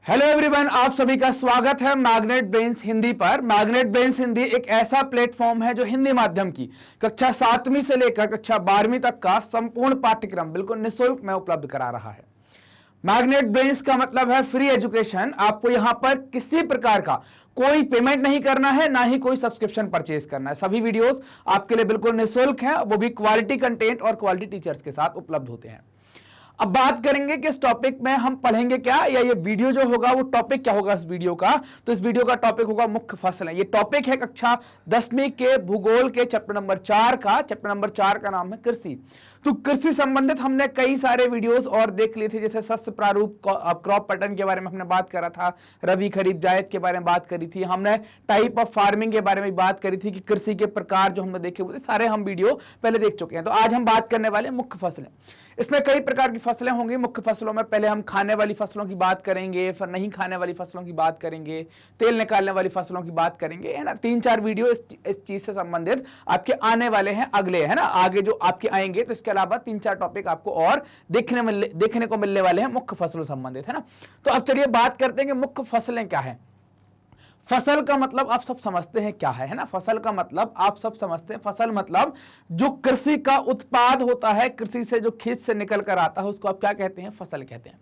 Hello everyone, आप सभी का स्वागत है मैग्नेट ब्रेन्स हिंदी पर। मैग्नेट ब्रेन्स हिंदी एक ऐसा प्लेटफॉर्म है जो हिंदी माध्यम की कक्षा 7वीं से लेकर कक्षा 12वीं तक का संपूर्ण पाठ्यक्रम बिल्कुल निःशुल्क में उपलब्ध करा रहा है। मैग्नेट ब्रेन्स का मतलब है फ्री एजुकेशन। आपको यहां पर किसी प्रकार का कोई पेमेंट नहीं करना है, ना ही कोई सब्सक्रिप्शन परचेज करना है। सभी वीडियोस आपके लिए बिल्कुल निःशुल्क हैं, वो भी क्वालिटी कंटेंट और क्वालिटी टीचर्स के साथ उपलब्ध होते हैं। अब बात करेंगे कि इस टॉपिक में हम पढ़ेंगे क्या, या ये वीडियो जो होगा वो टॉपिक क्या होगा इस वीडियो का। तो इस वीडियो का टॉपिक होगा मुख्य फसलें। ये टॉपिक है कक्षा 10वीं के भूगोल के चैप्टर नंबर 4 का। चैप्टर नंबर 4 का नाम है कृषि। तो कृषि संबंधित हमने कई सारे वीडियोस और देख लिए थे, जैसे शस्य प्रारूप, क्रॉप पैटर्न के बारे में हमने बात करा था, रबी खरीफ जायद के बारे में बात करी थी, हमने टाइप ऑफ फार्मिंग के बारे में बात करी थी कि कृषि के प्रकार जो हमने देखे हुए थे सारे हम वीडियो पहले देख चुके हैं। तो आज हम बात करने वाले मुख्य फसलें। इसमें कई प्रकार की फसलें होंगी। मुख्य फसलों में पहले हम खाने वाली फसलों की बात करेंगे, फिर नहीं खाने वाली फसलों की बात करेंगे, तेल निकालने वाली फसलों की बात करेंगे, है ना। 3-4 वीडियो इस चीज से संबंधित आपके आने वाले हैं अगले, है ना, आगे जो आपके आएंगे। तो इसके अलावा 3-4 टॉपिक आपको और देखने को मिलने वाले हैं मुख्य फसलों संबंधित, है ना। तो अब चलिए बात करते हैं कि मुख्य फसलें क्या है। फसल का मतलब आप सब समझते हैं क्या है ना। फसल का मतलब आप सब समझते हैं। फसल मतलब जो कृषि का उत्पाद होता है, कृषि से जो खेत से निकल कर आता है, उसको आप क्या कहते हैं, फसल कहते हैं।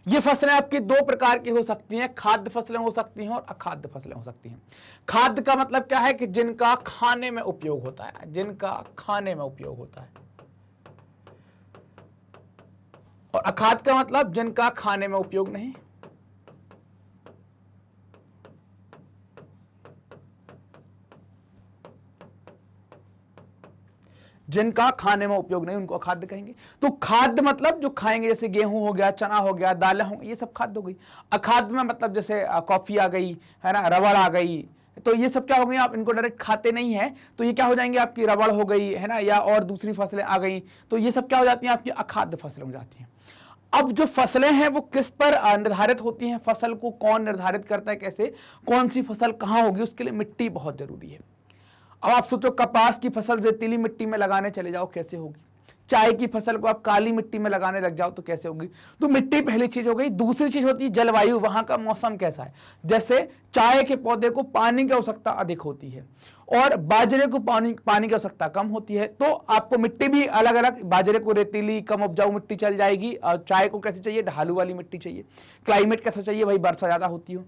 ये फसलें आपकी 2 प्रकार की हो सकती हैं। खाद्य फसलें हो सकती हैं और अखाद्य फसलें हो सकती हैं। खाद्य का मतलब क्या है कि जिनका खाने में उपयोग होता है, जिनका खाने में उपयोग होता है। और अखाद्य का मतलब जिनका खाने में उपयोग नहीं। जिनका खाने में उपयोग नहीं उनको अखाद्य कहेंगे। तो खाद्य मतलब जो खाएंगे, जैसे गेहूं हो गया, चना हो गया, दालें हो गई, ये सब खाद्य हो गई। अखाद्य में मतलब जैसे कॉफी आ गई, है ना, रबड़ आ गई, तो ये सब क्या हो गई, आप इनको डायरेक्ट खाते नहीं है, तो ये क्या हो जाएंगे, आपकी रबड़ हो गई, है ना, या और दूसरी फसलें आ गई, तो ये सब क्या हो जाती हैं, आपकी अखाद्य फसलें हो जाती हैं। अब जो फसलें हैं वो किस पर निर्धारित होती हैं, फसल को कौन निर्धारित करता है, कैसे, कौन सी फसल कहां होगी, उसके लिए मिट्टी बहुत जरूरी है। अब आप सोचो, कपास की फसल रेतीली मिट्टी में लगाने चले जाओ कैसे होगी, चाय की फसल को आप काली मिट्टी में लगाने लग जाओ तो कैसे होगी। तो मिट्टी पहली चीज हो गई। दूसरी चीज होती है जलवायु, वहां का मौसम कैसा है। जैसे चाय के पौधे को पानी की आवश्यकता अधिक होती है और बाजरे को पानी की आवश्यकता कम होती है। तो आपको मिट्टी भी अलग अलग, बाजरे को रेतीली कम उपजाऊ मिट्टी चल जाएगी, और चाय को कैसे चाहिए, ढालू वाली मिट्टी चाहिए। क्लाइमेट कैसा चाहिए, भाई वर्षा ज्यादा होती हो।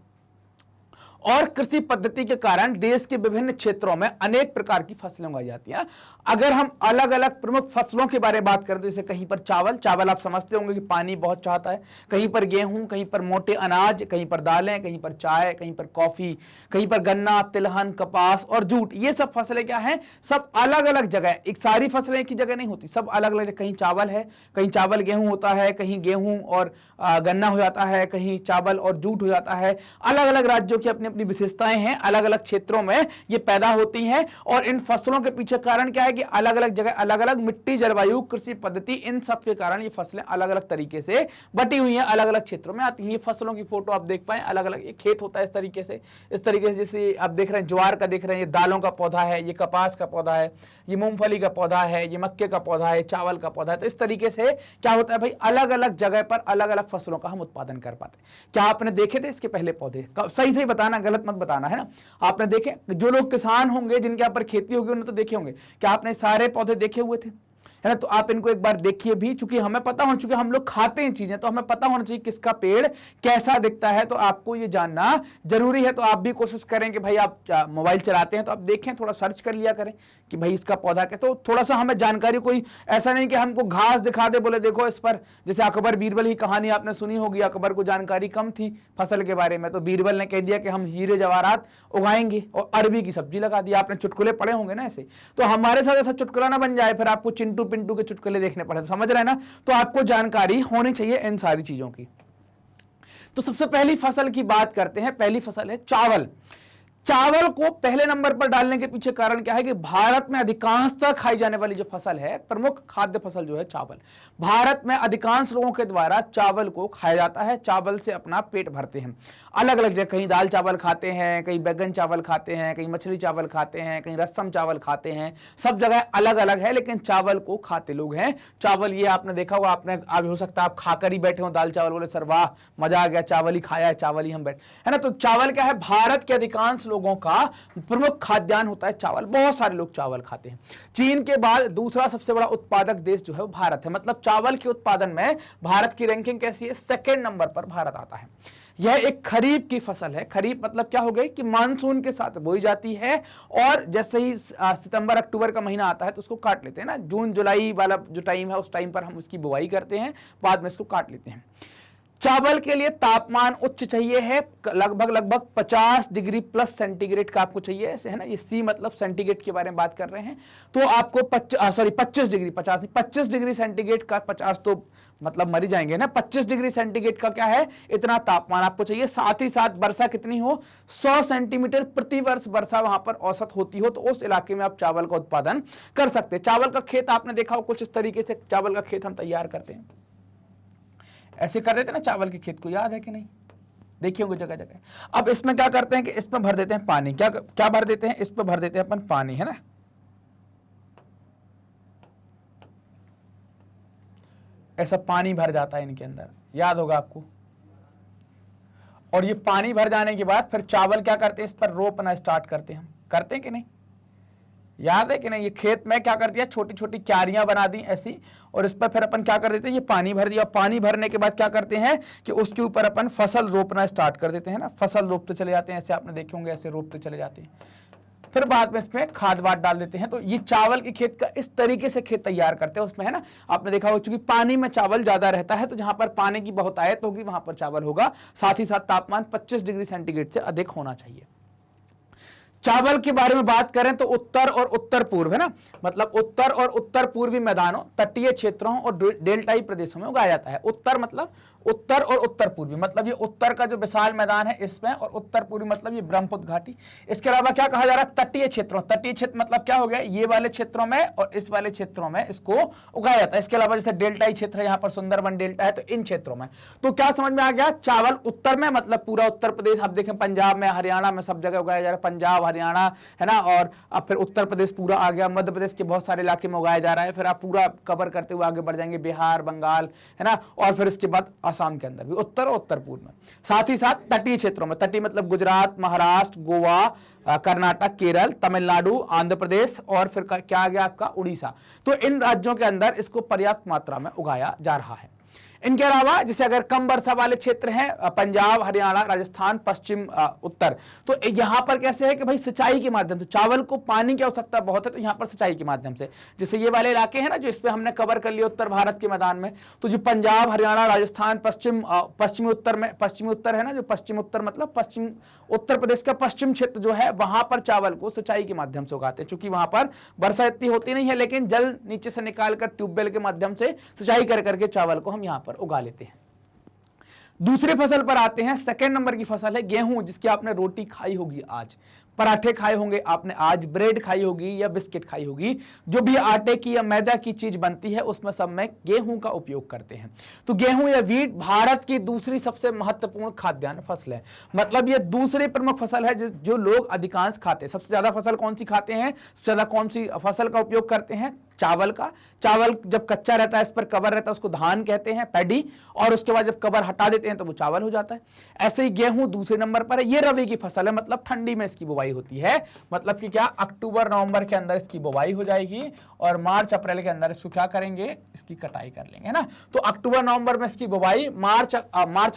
और कृषि पद्धति के कारण देश के विभिन्न क्षेत्रों में अनेक प्रकार की फसलें उगाई जाती हैं। अगर हम अलग अलग प्रमुख फसलों के बारे में बात करें तो जैसे कहीं पर चावल आप समझते होंगे कि पानी बहुत चाहता है, कहीं पर गेहूं, कहीं पर मोटे अनाज, कहीं पर दालें, कहीं पर चाय, कहीं पर कॉफी, कहीं पर गन्ना, तिलहन, कपास और जूट। ये सब फसलें क्या हैं, सब अलग अलग जगह, एक सारी फसलें एक ही जगह नहीं होती, सब अलग अलग। कहीं चावल है, कहीं चावल गेहूं होता है, कहीं गेहूं और गन्ना हो जाता है, कहीं चावल और जूट हो जाता है। अलग अलग राज्यों की अपनी विशेषताएं हैं, अलग अलग क्षेत्रों में ये पैदा होती हैं। और इन फसलों के पीछे कारण क्या है कि अलग अलग जगह अलग अलग मिट्टी, जलवायु, कृषि पद्धति, इन सब के कारण ये फसलें अलग अलग तरीके से बटी हुई हैं, अलग अलग क्षेत्रों में आती हैं। ये फसलों की फोटो आप देख पाए, अलग अलग एक खेत होता है इस तरीके से जैसे आप देख रहे हैं ज्वार का, देख रहे हैं ये दालों का पौधा है, ये कपास का पौधा है, ये मूंगफली का पौधा है, ये मक्के का पौधा है, चावल का पौधा है। तो इस तरीके से क्या होता है भाई, अलग अलग जगह पर अलग अलग फसलों का हम उत्पादन कर पाते हैं। क्या आपने देखे थे इसके पहले पौधे? सही बताना, गलत मत बताना, है ना। आपने देखे, जो लोग किसान होंगे, जिनके यहाँ पर खेती होगी, उन्होंने तो देखे होंगे। क्या आपने सारे पौधे देखे हुए थे, है ना। तो आप इनको एक बार देखिए भी, चूंकि हमें पता होना, चूंकि हम लोग खाते हैं चीजें, तो हमें पता होना चाहिए किसका पेड़ कैसा दिखता है। तो आपको ये जानना जरूरी है। तो आप भी कोशिश करें कि भाई आप मोबाइल चलाते हैं तो आप देखें, थोड़ा सर्च कर लिया करें कि भाई इसका पौधा क्या। तो थोड़ा सा हमें जानकारी, कोई ऐसा नहीं कि हमको घास दिखा दे, बोले देखो इस पर, जैसे अकबर बीरबल की कहानी आपने सुनी होगी। अकबर को जानकारी कम थी फसल के बारे में, तो बीरबल ने कह दिया कि हम हीरे जवाहरात उगाएंगे और अरबी की सब्जी लगा दी। आपने चुटकुले पढ़े होंगे ना ऐसे। तो हमारे साथ ऐसा चुटकुला ना बन जाए, फिर आपको चिंटू पिंटू के चुटकुले देखने पड़े। तो समझ रहे हैं ना। तो आपको जानकारी होनी चाहिए इन सारी चीजों की। तो सबसे पहली फसल की बात करते हैं। पहली फसल है चावल। चावल को पहले नंबर पर डालने के पीछे कारण क्या है कि भारत में अधिकांशतः खाई जाने वाली जो फसल है, प्रमुख खाद्य फसल जो है चावल, भारत में अधिकांश लोगों के द्वारा चावल को खाया जाता है, चावल से अपना पेट भरते हैं। अलग अलग जगह कहीं दाल चावल खाते हैं, कहीं बैगन चावल खाते हैं, कहीं मछली चावल खाते हैं, कहीं रसम चावल खाते हैं, सब जगह अलग अलग है, लेकिन चावल को खाते लोग हैं। चावल ये आपने देखा होगा, आपने अब हो सकता है आप खाकर ही बैठे हो दाल चावल, बोले सर वाह मजा आ गया, चावल ही खाया है, चावल ही हम बैठे, है ना। तो चावल क्या है, भारत के अधिकांश लोगों का प्रमुख खाद्यान्न होता है चावल, बहुत सारे लोग चावल खाते हैं। चीन के बाद दूसरा सबसे बड़ा उत्पादक देश जो है वो भारत है, मतलब चावल के उत्पादन में भारत की रैंकिंग कैसी है, सेकंड नंबर पर भारत आता है। यह एक खरीफ की फसल है। खरीफ मतलब क्या हो गई कि मानसून के साथ बोई जाती है, और जैसे ही सितंबर अक्टूबर का महीना आता है तो उसको काट लेते हैं ना, जून जुलाई वाला जो टाइम है उस टाइम पर हम उसकी बुआई करते हैं, बाद में इसको काट लेते हैं। चावल के लिए तापमान उच्च चाहिए है, लगभग 50 डिग्री प्लस सेंटीग्रेड का आपको चाहिए, ऐसे है ना, ये सी मतलब सेंटीग्रेड के बारे में बात कर रहे हैं, तो आपको 25 डिग्री, 50 नहीं 25 डिग्री सेंटीग्रेड का, 50 तो मतलब मर जाएंगे ना, 25 डिग्री सेंटीग्रेड का क्या है, इतना तापमान आपको चाहिए। साथ ही साथ वर्षा कितनी हो, 100 सेंटीमीटर प्रति वर्ष वर्षा वहां पर औसत होती हो, तो उस इलाके में आप चावल का उत्पादन कर सकते हैं। चावल का खेत आपने देखा हो कुछ इस तरीके से चावल का खेत हम तैयार करते हैं, ऐसे कर देते ना चावल के खेत को, याद है कि नहीं, देखिए होंगे जगह जगह। अब इसमें क्या करते हैं कि इसमें भर देते हैं पानी, क्या भर देते हैं, इस पर भर देते हैं अपन पानी, है ना, ऐसा पानी भर जाता है इनके अंदर, याद होगा आपको। और ये पानी भर जाने के बाद फिर चावल क्या करते हैं, इस पर रोपना स्टार्ट करते हैं, हम करते हैं कि नहीं, याद है कि नहीं। ये खेत में क्या कर दिया, छोटी छोटी क्यारियां बना दी ऐसी, और इस पर फिर अपन क्या कर देते हैं, ये पानी भर दिया। पानी भरने के बाद क्या करते हैं कि उसके ऊपर अपन फसल रोपना स्टार्ट कर देते हैं ना, फसल रोपते चले जाते हैं, ऐसे आपने देखे होंगे, ऐसे रोपते चले जाते हैं, फिर बाद में इसमें खाद वाद डाल देते हैं। तो ये चावल के खेत का इस तरीके से खेत तैयार करते हैं, उसमें है ना, आपने देखा हो चूंकि पानी में चावल ज्यादा रहता है, तो जहां पर पानी की बहुतायत होगी वहां पर चावल होगा। साथ ही साथ तापमान 25 डिग्री सेंटीग्रेड से अधिक होना चाहिए। चावल के बारे में बात करें तो उत्तर और उत्तर पूर्व, है ना, मतलब उत्तर और उत्तर पूर्वी मैदानों, तटीय क्षेत्रों और डेल्टाई प्रदेशों में उगाया जाता है। उत्तर मतलब उत्तर और उत्तर पूर्वी, मतलब ये उत्तर का जो विशाल मैदान है इसमें, और उत्तर पूर्वी मतलब ये ब्रह्मपुत्र घाटी। इसके अलावा क्या कहा जा रहा है, तटीय क्षेत्रों, तटीय क्षेत्र मतलब क्या हो गया, ये वाले क्षेत्रों में और इस वाले क्षेत्रों में इसको उगाया जाता है। इसके अलावा जैसे डेल्टाई क्षेत्र है, यहाँ पर सुंदरबन डेल्टा है, तो इन क्षेत्रों में। तो क्या समझ में आ गया, चावल उत्तर में मतलब पूरा उत्तर प्रदेश, आप देखें पंजाब में, हरियाणा में, सब जगह उगाया जा रहा है, पंजाब हरियाणा, है ना, और अब फिर उत्तर प्रदेश पूरा आ गया, मध्य प्रदेश के बहुत सारे इलाके में उगाया जा रहा है, फिर आप पूरा कवर करते हुए आगे बढ़ जाएंगे, बिहार, बंगाल, है ना, और फिर इसके बाद आसाम के अंदर भी, उत्तर और उत्तर पूर्व में। साथ ही साथ तटीय क्षेत्रों में, तटीय मतलब गुजरात, महाराष्ट्र, गोवा, कर्नाटक, केरल, तमिलनाडु, आंध्र प्रदेश, और फिर क्या आ गया आपका उड़ीसा। तो इन राज्यों के अंदर इसको पर्याप्त मात्रा में उगाया जा रहा है। इनके अलावा जैसे अगर कम वर्षा वाले क्षेत्र हैं, पंजाब, हरियाणा, राजस्थान, पश्चिम उत्तर, तो यहां पर कैसे है कि भाई सिंचाई के माध्यम से, चावल को पानी की आवश्यकता बहुत है, तो यहां पर सिंचाई के माध्यम से, जैसे ये वाले इलाके हैं ना जो इस पे हमने कवर कर लिया उत्तर भारत के मैदान में, तो जो पंजाब, हरियाणा, राजस्थान, पश्चिमी उत्तर में, पश्चिमी उत्तर है ना, जो पश्चिम उत्तर मतलब पश्चिम उत्तर प्रदेश का पश्चिम क्षेत्र जो है, वहां पर चावल को सिंचाई के माध्यम से उगाते हैं, चूंकि वहां पर वर्षा इतनी होती नहीं है, लेकिन जल नीचे से निकालकर ट्यूबवेल के माध्यम से सिंचाई कर करके चावल को हम यहां पर उगा लेते हैं। दूसरे फसल पर आते हैं, सेकंड नंबर की फसल है गेहूं, जिसकी आपने रोटी खाई होगी आज, पराठे खाए होंगे आपने आज, ब्रेड खाई होगी या बिस्किट खाई होगी, जो भी आटे की या मैदा की चीज बनती है उसमें सब में गेहूं का उपयोग करते हैं। तो गेहूं या व्हीट भारत की दूसरी सबसे महत्वपूर्ण खाद्यान्न फसल है, मतलब ये दूसरी प्रमुख फसल है जो लोग अधिकांश खाते हैं। सबसे ज्यादा फसल कौन सी खाते हैं, सबसे ज्यादा कौन सी फसल का उपयोग करते हैं, चावल का। चावल जब कच्चा रहता है, इस पर कवर रहता है, उसको धान कहते हैं, पैडी, और उसके बाद जब कवर हटा देते हैं तो वो चावल हो जाता है। ऐसे ही गेहूं दूसरे नंबर पर है, ये रबी की फसल है, मतलब ठंडी में इसकी बुवाई होती है, मतलब कि क्या अक्टूबर नवंबर के अंदर इसकी बुवाई हो जाएगी और मार्च अप्रैल के अंदर इसको क्या करेंगे, इसकी कटाई कर लेंगे, है ना। तो अक्टूबर नवंबर में इसकी बुवाई, मार्च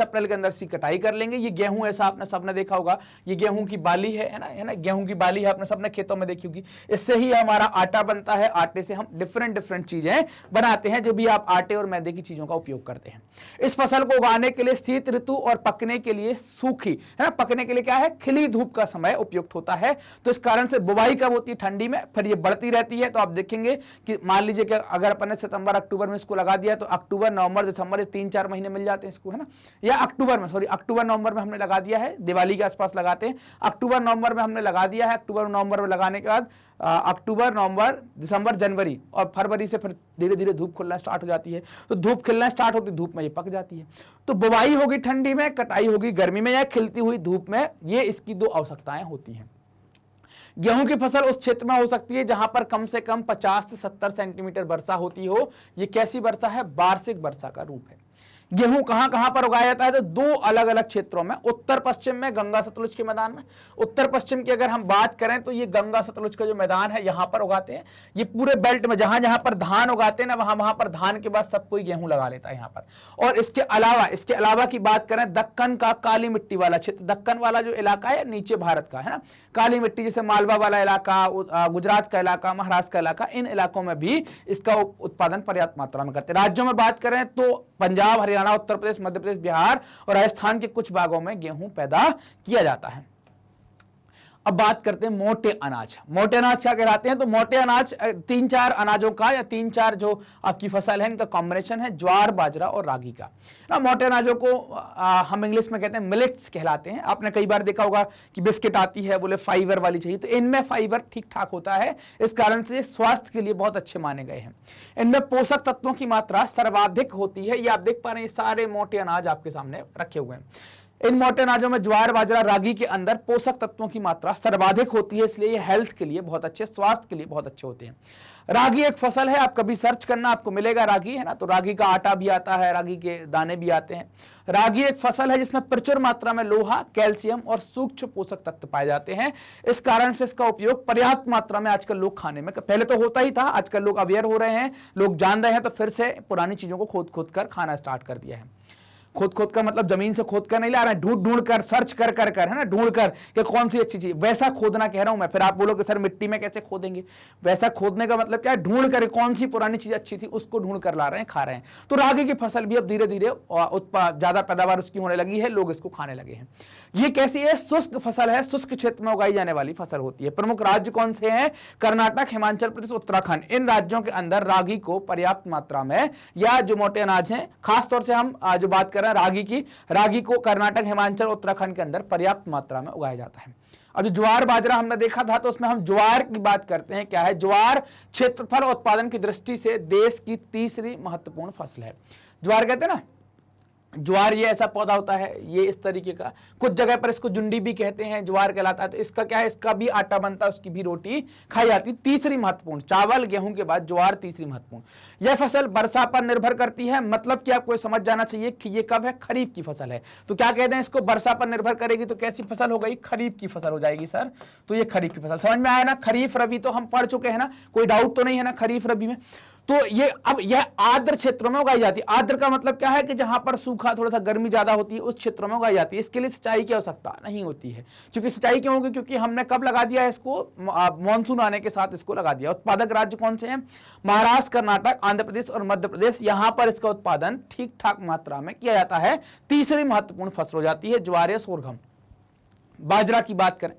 अप्रैल के अंदर इसकी कटाई कर लेंगे। ये गेहूं ऐसा आपने सबने देखा होगा, ये गेहूं की बाली है ना, गेहूं की बाली है, आपने सबने खेतों में देखी होगी। इससे ही हमारा आटा बनता है, आटे से हम डिफरेंट चीजें बनाते हैं, जो भी आप आटे और मैदे की चीजों का उपयोग करते हैं। इस फसल को उगाने के लिए शीत ऋतु और पकने के लिए सूखी, है ना, पकने के लिए क्या है, खिली धूप का समय उपयुक्त होता है। तो इस कारण से बुवाई कब होती है? ठंडी में, फिर ये बढ़ती रहती है। तो आप देखेंगे कि मान लीजिए कि अगर अपन ने सितंबर अक्टूबर में इसको लगा दिया तो अक्टूबर नवंबर दिसंबर, ये 3-4 महीने मिल जाते हैं इसको, है ना। या अक्टूबर नवंबर में हमने लगा दिया है, दिवाली के आसपास लगाते हैं। अक्टूबर नवंबर में हमने लगा दिया है। अक्टूबर नवंबर में लगाने के बाद अक्टूबर नवंबर दिसंबर जनवरी और फरवरी से फिर धीरे धीरे धूप खुलना स्टार्ट हो जाती है। तो धूप खिलना स्टार्ट होती है, धूप में ये पक जाती है। तो बुवाई होगी ठंडी में, कटाई होगी गर्मी में या खिलती हुई धूप में। ये इसकी दो आवश्यकताएं होती हैं। गेहूं की फसल उस क्षेत्र में हो सकती है जहां पर कम से कम 50 से 70 सेंटीमीटर वर्षा होती हो। ये कैसी वर्षा है? वार्षिक वर्षा का रूप है। गेहूं कहां कहां पर उगाया जाता है? तो दो अलग अलग क्षेत्रों में, उत्तर पश्चिम में गंगा सतलुज के मैदान में। उत्तर पश्चिम की अगर हम बात करें तो ये गंगा सतलुज का जो मैदान है यहां पर उगाते हैं। ये पूरे बेल्ट में जहां जहां पर धान उगाते हैं ना, वहां वहां पर धान के बाद सब कोई गेहूं लगा लेता है यहां पर। और इसके अलावा की बात करें, दक्कन का काली मिट्टी वाला क्षेत्र, दक्कन वाला जो इलाका है नीचे भारत का, है ना, काली मिट्टी जैसे मालवा वाला इलाका, गुजरात का इलाका, महाराष्ट्र का इलाका, इन इलाकों में भी इसका उत्पादन पर्याप्त मात्रा में करते हैं। राज्यों में बात करें तो पंजाब, हरियाणा, उत्तर प्रदेश, मध्य प्रदेश, बिहार और राजस्थान के कुछ भागों में गेहूं पैदा किया जाता है। अब बात करते हैं मोटे अनाज। मोटे अनाज क्या कहलाते हैं? तो मोटे अनाज 3-4 अनाजों का या 3-4 जो आपकी फसल है इनका कॉम्बिनेशन है, ज्वार, बाजरा और रागी का ना। मोटे अनाजों को हम इंग्लिश में कहते हैं मिलेट्स कहलाते हैं। आपने कई बार देखा होगा कि बिस्किट आती है, बोले फाइबर वाली चाहिए, तो इनमें फाइबर ठीक ठाक होता है, इस कारण से स्वास्थ्य के लिए बहुत अच्छे माने गए हैं। इनमें पोषक तत्वों की मात्रा सर्वाधिक होती है। ये आप देख पा रहे हैं, ये सारे मोटे अनाज आपके सामने रखे हुए हैं। इन मोटे अनाजों में ज्वार, बाजरा, रागी के अंदर पोषक तत्वों की मात्रा सर्वाधिक होती है, इसलिए ये हेल्थ के लिए बहुत अच्छे, स्वास्थ्य के लिए बहुत अच्छे होते हैं। रागी एक फसल है, आप कभी सर्च करना आपको मिलेगा रागी, है ना। तो रागी का आटा भी आता है, रागी के दाने भी आते हैं। रागी एक फसल है जिसमें प्रचुर मात्रा में लोहा, कैल्शियम और सूक्ष्म पोषक तत्व पाए जाते हैं। इस कारण से इसका उपयोग पर्याप्त मात्रा में आजकल लोग खाने में, पहले तो होता ही था, आजकल लोग अवेयर हो रहे हैं, लोग जान रहे हैं, तो फिर से पुरानी चीजों को खोद खोद कर खाना स्टार्ट कर दिया है। खोद खोद कर मतलब जमीन से खोद कर नहीं ला रहे हैं, ढूंढ ढूंढ कर, सर्च कर कर कर, है ना, ढूंढ कर कि कौन सी अच्छी चीज, वैसा खोदना कह रहा हूं मैं। फिर आप बोलोगे सर मिट्टी में कैसे खोदेंगे? वैसा खोदने का मतलब क्या है? ढूंढ कर कौन सी पुरानी चीज अच्छी थी उसको ढूंढ कर ला रहे हैं, खा रहे हैं। तो रागी की फसल भी अब धीरे धीरे ज्यादा पैदावार उसकी होने लगी है, लोग इसको खाने लगे हैं। ये कैसी है? शुष्क फसल है, शुष्क क्षेत्र में उगाई जाने वाली फसल होती है। प्रमुख राज्य कौन से हैं? कर्नाटक, हिमाचल प्रदेश, उत्तराखंड। इन राज्यों के अंदर रागी को पर्याप्त मात्रा में, या जो मोटे अनाज हैं, खासतौर से हम जो बात कर रहे हैं रागी की, रागी को कर्नाटक, हिमाचल, उत्तराखंड के अंदर पर्याप्त मात्रा में उगाया जाता है। अब जो ज्वार बाजरा हमने देखा था, तो उसमें हम ज्वार की बात करते हैं। क्या है ज्वार? क्षेत्रफल उत्पादन की दृष्टि से देश की तीसरी महत्वपूर्ण फसल है। ज्वार कहते हैं ना, ज्वार ये ऐसा पौधा होता है, ये इस तरीके का, कुछ जगह पर इसको जुंडी भी कहते हैं, ज्वार कहलाता है। तो इसका क्या है? इसका भी आटा बनता है, उसकी भी रोटी खाई जाती है। तीसरी महत्वपूर्ण, चावल गेहूं के बाद ज्वार तीसरी महत्वपूर्ण। यह फसल वर्षा पर निर्भर करती है, मतलब कि आपको समझ जाना चाहिए कि ये कब है? खरीफ की फसल है। तो क्या कहते हैं इसको? वर्षा पर निर्भर करेगी तो कैसी फसल हो गई? खरीफ की फसल हो जाएगी सर। तो ये खरीफ की फसल, समझ में आया ना। खरीफ रबी तो हम पढ़ चुके हैं ना, कोई डाउट तो नहीं है ना खरीफ रबी में। तो ये अब यह आर्द्र क्षेत्रों में उगाई जाती है। आर्द्र का मतलब क्या है? कि जहां पर सूखा, थोड़ा सा गर्मी ज्यादा होती है, उस क्षेत्रों में उगाई जाती है। इसके लिए सिंचाई की आवश्यकता नहीं होती है। क्योंकि सिंचाई क्यों होगी? क्योंकि हमने कब लगा दिया है इसको? मानसून आने के साथ इसको लगा दिया। उत्पादक राज्य कौन से हैं? महाराष्ट्र, कर्नाटक, आंध्र प्रदेश और मध्य प्रदेश। यहां पर इसका उत्पादन ठीक ठाक मात्रा में किया जाता है। तीसरी महत्वपूर्ण फसल हो जाती है ज्वार या सोरगम। बाजरा की बात करें,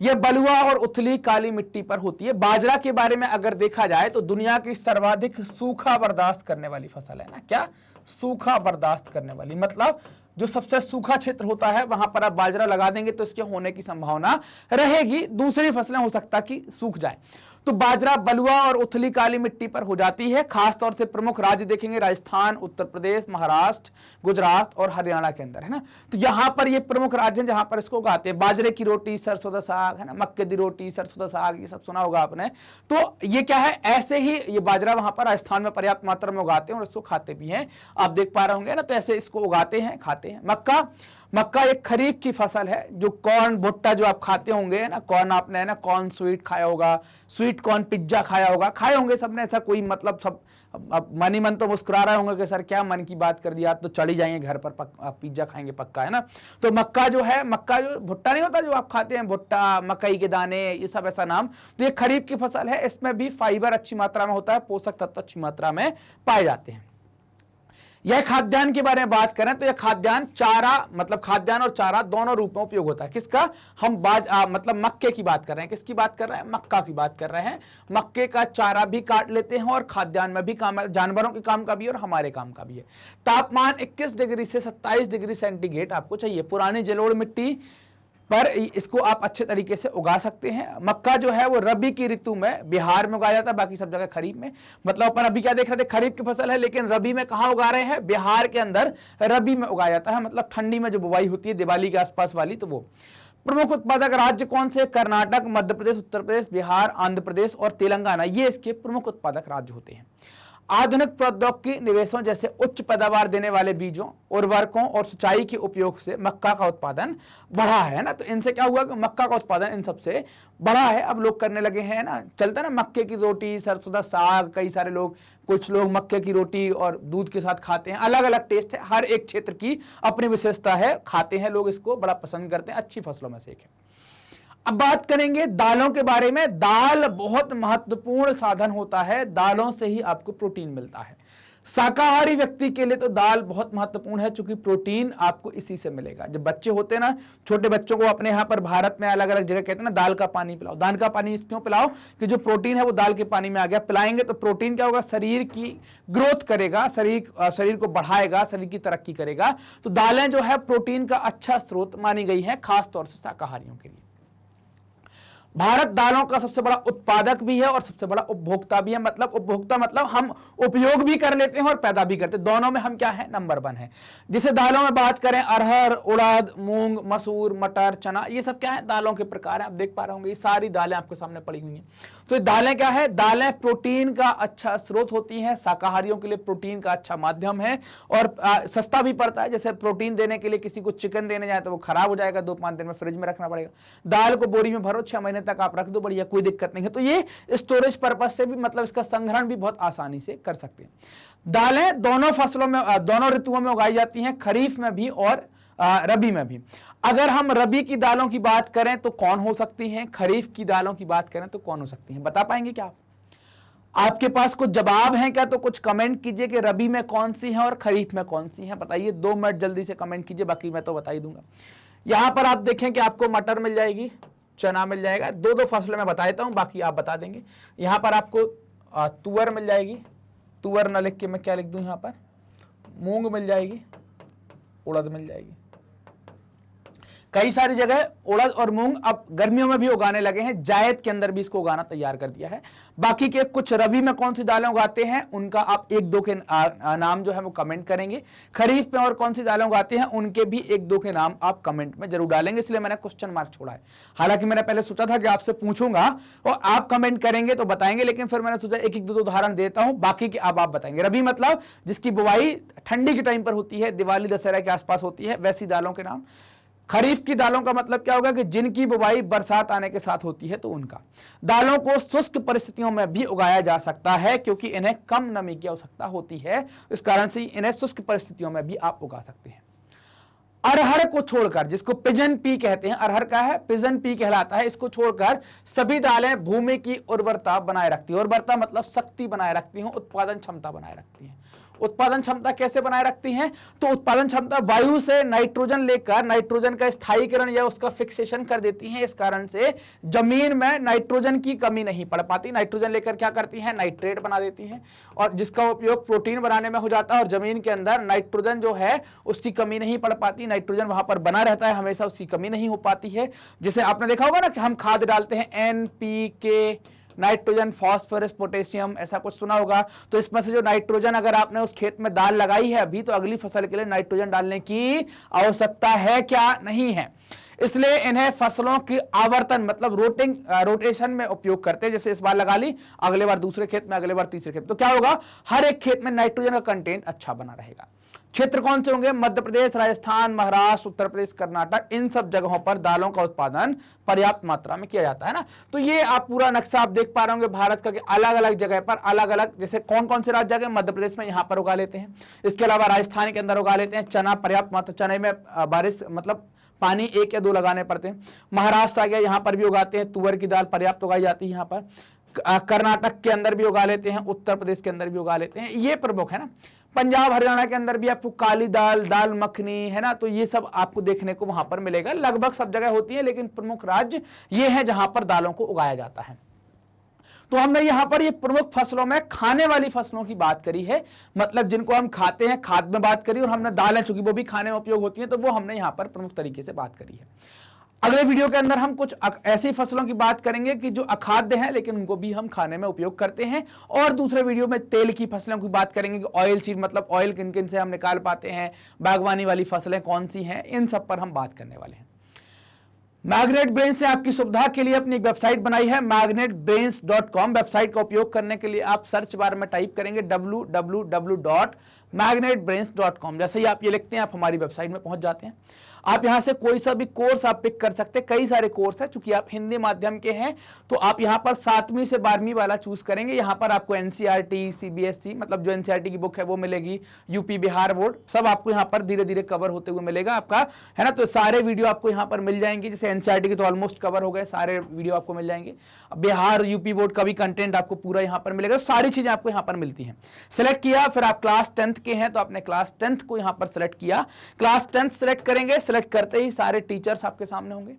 यह बलुआ और उथली काली मिट्टी पर होती है। बाजरा के बारे में अगर देखा जाए तो दुनिया की सर्वाधिक सूखा बर्दाश्त करने वाली फसल है ना। क्या? सूखा बर्दाश्त करने वाली, मतलब जो सबसे सूखा क्षेत्र होता है वहां पर आप बाजरा लगा देंगे तो इसके होने की संभावना रहेगी। दूसरी फसलें हो सकता कि सूख जाए। तो बाजरा बलुआ और उथली काली मिट्टी पर हो जाती है। खासतौर से प्रमुख राज्य देखेंगे राजस्थान, उत्तर प्रदेश, महाराष्ट्र, गुजरात और हरियाणा के अंदर, है ना। तो यहां पर ये प्रमुख राज्य हैं जहां पर इसको उगाते हैं। बाजरे की रोटी, सरसों दा साग, है ना, मक्के दी रोटी, सरसों दा साग, ये सब सुना होगा आपने। तो ये क्या है? ऐसे ही ये बाजरा वहां पर राजस्थान में पर्याप्त मात्रा में उगाते हैं और इसको खाते भी हैं। आप देख पा रहे होंगे ना, तो ऐसे इसको उगाते हैं, खाते हैं। मक्का एक खरीफ की फसल है। जो कॉर्न, भुट्टा जो आप खाते होंगे ना, कॉर्न आपने, है ना, कॉर्न स्वीट खाया होगा, स्वीट कॉर्न पिज्जा खाया होगा, खाए होंगे सबने। ऐसा कोई मतलब सब अब मन ही मन तो मुस्कुरा रहे होंगे कि सर क्या मन की बात कर दी आप, तो चढ़ी जाएंगे घर पर, पिज्जा खाएंगे पक्का, है ना। तो मक्का जो है, मक्का जो भुट्टा नहीं होता जो आप खाते हैं, भुट्टा, मकई के दाने, ये सब ऐसा नाम। तो ये खरीफ की फसल है। इसमें भी फाइबर अच्छी मात्रा में होता है, पोषक तत्व अच्छी मात्रा में पाए जाते हैं। यह खाद्यान्न के बारे में बात करें तो यह खाद्यान्न चारा, मतलब खाद्यान्न और चारा दोनों रूप में उपयोग होता है। किसका? हम मतलब मक्के की बात कर रहे हैं। किसकी बात कर रहे हैं? मक्का की बात कर रहे हैं। मक्के का चारा भी काट लेते हैं और खाद्यान्न में भी काम है, जानवरों के काम का भी और हमारे काम का भी है। तापमान 21 डिग्री से 27 डिग्री सेंटीग्रेड आपको चाहिए। पुरानी जलोढ़ मिट्टी पर इसको आप अच्छे तरीके से उगा सकते हैं। मक्का जो है वो रबी की ऋतु में बिहार में उगाया जाता है, बाकी सब जगह खरीफ में। मतलब अपन अभी क्या देख रहे थे, खरीफ की फसल है, लेकिन रबी में कहां उगा रहे हैं? बिहार के अंदर रबी में उगाया जाता है, मतलब ठंडी में जो बुवाई होती है दिवाली के आसपास वाली, तो वो। प्रमुख उत्पादक राज्य कौन से? कर्नाटक, मध्य प्रदेश, उत्तर प्रदेश, बिहार, आंध्र प्रदेश और तेलंगाना, ये इसके प्रमुख उत्पादक राज्य होते हैं। आधुनिक प्रौद्योगिकी निवेशों जैसे उच्च पैदावार देने वाले बीजों, उर्वरकों और सिंचाई के उपयोग से मक्का का उत्पादन बढ़ा है ना। तो इनसे क्या हुआ कि मक्का का उत्पादन इन सबसे बढ़ा है, अब लोग करने लगे हैं ना। चलता है ना मक्के की रोटी, सरसों का साग, कई सारे लोग, कुछ लोग मक्के की रोटी और दूध के साथ खाते हैं। अलग अलग टेस्ट है, हर एक क्षेत्र की अपनी विशेषता है, खाते हैं लोग, इसको बड़ा पसंद करते हैं, अच्छी फसलों में से एक है। अब बात करेंगे दालों के बारे में। दाल बहुत महत्वपूर्ण साधन होता है, दालों से ही आपको प्रोटीन मिलता है। शाकाहारी व्यक्ति के लिए तो दाल बहुत महत्वपूर्ण है, क्योंकि प्रोटीन आपको इसी से मिलेगा। जब बच्चे होते हैं ना, छोटे बच्चों को अपने यहाँ पर भारत में अलग अलग जगह कहते हैं ना, दाल का पानी पिलाओ। दाल का पानी क्यों पिलाओ? कि जो प्रोटीन है वो दाल के पानी में आ गया। पिलाएंगे तो प्रोटीन क्या होगा? शरीर की ग्रोथ करेगा, शरीर को बढ़ाएगा, शरीर की तरक्की करेगा। तो दालें जो है प्रोटीन का अच्छा स्रोत मानी गई है, खासतौर से शाकाहारियों के लिए। भारत दालों का सबसे बड़ा उत्पादक भी है और सबसे बड़ा उपभोक्ता भी है। मतलब उपभोक्ता मतलब हम उपयोग भी कर लेते हैं और पैदा भी करते हैं, दोनों में हम क्या है? नंबर 1 है। जिसे दालों में बात करें, अरहर, उड़द, मूंग, मसूर, मटर, चना, ये सब क्या है? दालों के प्रकार हैं। आप देख पा रहे होंगे ये सारी दालें आपके सामने पड़ी हुई हैं। तो दालें क्या है? दालें प्रोटीन का अच्छा स्रोत होती हैं, शाकाहारियों के लिए प्रोटीन का अच्छा माध्यम है और सस्ता भी पड़ता है। जैसे प्रोटीन देने के लिए किसी को चिकन देने जाए तो वो खराब हो जाएगा, 2-5 दिन में फ्रिज में रखना पड़ेगा। दाल को बोरी में भरो, 6 महीने तक आप रख दो, बढ़िया, कोई दिक्कत नहीं है। तो ये स्टोरेज पर्पज से भी, मतलब इसका संग्रहण भी बहुत आसानी से कर सकते हैं। दालें दोनों फसलों में, दोनों ऋतुओं में उगाई जाती हैं, खरीफ में भी और रबी में भी। अगर हम रबी की दालों की बात करें तो कौन हो सकती हैं, खरीफ की दालों की बात करें तो कौन हो सकती हैं? बता पाएंगे क्या आप? आपके पास कुछ जवाब हैं क्या? तो कुछ कमेंट कीजिए कि रबी में कौन सी है और खरीफ में कौन सी है, बताइए। 2 मिनट जल्दी से कमेंट कीजिए, बाकी मैं तो बता ही दूंगा। यहां पर आप देखें कि आपको मटर मिल जाएगी, चना मिल जाएगा, 2-2 फसलें मैं बता देता हूं, बाकी आप बता देंगे। यहां पर आपको तुअर मिल जाएगी, तुअर न लिख के मैं क्या लिख दूं यहां पर? मूंग मिल जाएगी, उड़द मिल जाएगी। कई सारी जगह उड़द और मूंग अब गर्मियों में भी उगाने लगे हैं, जायद के अंदर भी इसको उगाना तैयार कर दिया है। बाकी के कुछ रबी में कौन सी दालें उगाते हैं उनका आप 1-2 के नाम जो है वो कमेंट करेंगे। खरीफ में और कौन सी दालें उगाते हैं उनके भी 1-2 के नाम आप कमेंट में जरूर डालेंगे, इसलिए मैंने क्वेश्चन मार्क छोड़ा है। हालांकि मैंने पहले सोचा था कि आपसे पूछूंगा और आप कमेंट करेंगे तो बताएंगे, लेकिन फिर मैंने सोचा 1-2 उदाहरण देता हूं, बाकी के अब आप बताएंगे। रबी मतलब जिसकी बुवाई ठंडी के टाइम पर होती है, दिवाली दशहरा के आसपास होती है, वैसी दालों के नाम। खरीफ की दालों का मतलब क्या होगा? कि जिनकी बुवाई बरसात आने के साथ होती है, तो उनका। दालों को शुष्क परिस्थितियों में भी उगाया जा सकता है, क्योंकि इन्हें कम नमी की आवश्यकता होती है, इस कारण से इन्हें शुष्क परिस्थितियों में भी आप उगा सकते हैं। अरहर को छोड़कर, जिसको पिजन पी कहते हैं, अरहर का है पिजन पी कहलाता है, इसको छोड़कर सभी दालें भूमि की उर्वरता बनाए रखती है। उर्वरता मतलब शक्ति बनाए रखती हैं, उत्पादन क्षमता बनाए रखती हैं। उत्पादन क्षमता कैसे बनाए रखती हैं? तो उत्पादन क्षमता वायु से नाइट्रोजन लेकर नाइट्रोजन का स्थायीकरण या उसका फिक्सेशन कर देती हैं, इस कारण से जमीन में नाइट्रोजन की कमी नहीं पड़ पाती। नाइट्रोजन लेकर क्या करती हैं? नाइट्रेट बना देती हैं, और जिसका उपयोग प्रोटीन बनाने में हो जाता है, और जमीन के अंदर नाइट्रोजन जो है उसकी कमी नहीं पड़ पाती, नाइट्रोजन वहां पर बना रहता है हमेशा, उसकी कमी नहीं हो पाती है। जैसे आपने देखा होगा ना कि हम खाद डालते हैं NPK, नाइट्रोजन, फास्फोरस, पोटेशियम, ऐसा कुछ सुना होगा। तो इसमें से जो नाइट्रोजन, अगर आपने उस खेत में दाल लगाई है अभी, तो अगली फसल के लिए नाइट्रोजन डालने की आवश्यकता है क्या? नहीं है। इसलिए इन्हें फसलों की आवर्तन मतलब रोटेशन में उपयोग करते हैं। जैसे इस बार लगा ली, अगले बार दूसरे खेत में, अगले बार तीसरे खेत, तो क्या होगा? हर एक खेत में नाइट्रोजन का कंटेंट अच्छा बना रहेगा। क्षेत्र कौन से होंगे? मध्य प्रदेश, राजस्थान, महाराष्ट्र, उत्तर प्रदेश, कर्नाटक, इन सब जगहों पर दालों का उत्पादन पर्याप्त मात्रा में किया जाता है ना। तो ये आप पूरा नक्शा आप देख पा रहे होंगे भारत का, कि अलग अलग जगह पर अलग अलग, जैसे कौन कौन से राज्य, मध्य प्रदेश में यहाँ पर उगा लेते हैं। इसके अलावा राजस्थान के अंदर उगा लेते हैं चना, पर्याप्त मात्रा, चने में बारिश मतलब पानी 1 या 2 लगाने पड़ते हैं। महाराष्ट्र आ गया, यहाँ पर भी उगाते हैं, तुअर की दाल पर्याप्त उगाई जाती है यहाँ पर। कर्नाटक के अंदर भी उगा लेते हैं, उत्तर प्रदेश के अंदर भी उगा लेते हैं, ये प्रमुख है ना। पंजाब हरियाणा के अंदर भी आपको काली दाल, दाल मखनी, है ना, तो ये सब आपको देखने को वहां पर मिलेगा। लगभग सब जगह होती है, लेकिन प्रमुख राज्य ये है जहां पर दालों को उगाया जाता है। तो हमने यहां पर ये प्रमुख फसलों में खाने वाली फसलों की बात करी है, मतलब जिनको हम खाते हैं, खाद्य में बात करी, और हमने दालें चूंकि वो भी खाने में उपयोग होती हैं, तो वो हमने यहां पर प्रमुख तरीके से बात करी है। अगले वीडियो के अंदर हम कुछ ऐसी फसलों की बात करेंगे कि जो अखाद्य हैं लेकिन उनको भी हम खाने में उपयोग करते हैं, और दूसरे वीडियो में तेल की फसलों की बात करेंगे कि ऑयल सीड मतलब ऑयल किन किन से हम निकाल पाते हैं, बागवानी वाली फसलें कौन सी हैं, इन सब पर हम बात करने वाले हैं। मैग्नेट ब्रेन्स ने आपकी सुविधा के लिए अपनी वेबसाइट बनाई है magnetbrains.com। वेबसाइट का उपयोग करने के लिए आप सर्च बार में टाइप करेंगे www.magnetbrains.com। जैसे ही आप ये लिखते हैं आप हमारी वेबसाइट में पहुंच जाते हैं। आप यहां से कोई सा भी कोर्स आप पिक कर सकते हैं, कई सारे कोर्स है, चूंकि आप हिंदी माध्यम के हैं तो आप यहां पर 7वीं से 12वीं वाला चूज करेंगे। यहां पर आपको एनसीईआरटी, सीबीएसई मतलब जो एनसीईआरटी की बुक है वो मिलेगी, यूपी बिहार बोर्ड, सब आपको यहां पर धीरे धीरे कवर होते हुए मिलेगा आपका, है ना। तो सारे वीडियो आपको यहां पर मिल जाएंगे, जैसे एनसीईआरटी के तो ऑलमोस्ट कवर हो गए, सारे वीडियो आपको मिल जाएंगे। बिहार यूपी बोर्ड का भी कंटेंट आपको पूरा यहां पर मिलेगा, सारी चीजें आपको यहां पर मिलती हैं। सिलेक्ट किया, फिर आप क्लास 10th के हैं तो आपने क्लास 10th को यहां पर सिलेक्ट किया, क्लास 10th सिलेक्ट करेंगे, सिलेक्ट करते ही सारे टीचर्स आपके सामने होंगे।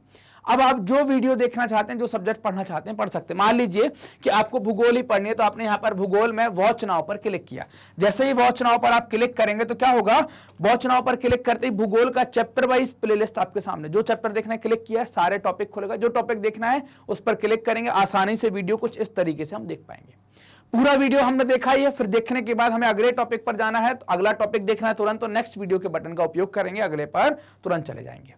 अब आप जो वीडियो देखना चाहते हैं, जो सब्जेक्ट पढ़ना चाहते हैं, पढ़ सकते हैं। मान लीजिए कि आपको भूगोल ही पढ़नी है, तो आपने यहां पर भूगोल में वॉच नाउ पर क्लिक किया। जैसे ही वॉच नाउ पर आप क्लिक करेंगे तो क्या होगा, वॉच नाउ पर क्लिक करते ही भूगोल का चैप्टर वाइज प्लेलिस्ट आपके सामने, जो चैप्टर देखना है क्लिक किया, सारे टॉपिक खुलेगा, जो टॉपिक देखना है उस पर क्लिक करेंगे, आसानी से वीडियो कुछ इस तरीके से हम देख पाएंगे। पूरा वीडियो हमने देखा ही है, फिर देखने के बाद हमें अगले टॉपिक पर जाना है, तो अगला टॉपिक देखना है तुरंत, तो नेक्स्ट वीडियो के बटन का उपयोग करेंगे, अगले पर तुरंत चले जाएंगे।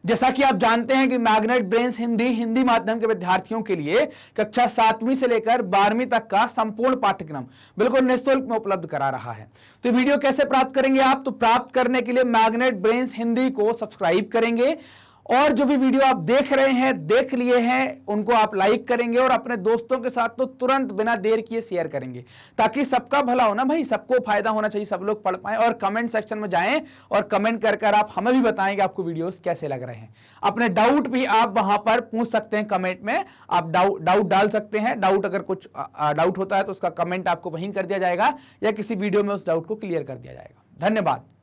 जैसा कि आप जानते हैं कि मैग्नेट ब्रेन्स हिंदी माध्यम के विद्यार्थियों के लिए कक्षा 7वीं से लेकर 12वीं तक का संपूर्ण पाठ्यक्रम बिल्कुल निःशुल्क में उपलब्ध करा रहा है। तो वीडियो कैसे प्राप्त करेंगे आप, तो प्राप्त करने के लिए मैग्नेट ब्रेन्स हिंदी को सब्सक्राइब करेंगे, और जो भी वीडियो आप देख रहे हैं, देख लिए हैं, उनको आप लाइक करेंगे और अपने दोस्तों के साथ तो तुरंत बिना देर किए शेयर करेंगे, ताकि सबका भला हो ना भाई, सबको फायदा होना चाहिए, सब लोग पढ़ पाएं। और कमेंट सेक्शन में जाएं और कमेंट कर आप हमें भी बताएं कि आपको वीडियोस कैसे लग रहे हैं। अपने डाउट भी आप वहां पर पूछ सकते हैं, कमेंट में आप डाउट डाल सकते हैं। डाउट अगर कुछ डाउट होता है तो उसका कमेंट आपको वहीं कर दिया जाएगा, या किसी वीडियो में उस डाउट को क्लियर कर दिया जाएगा। धन्यवाद।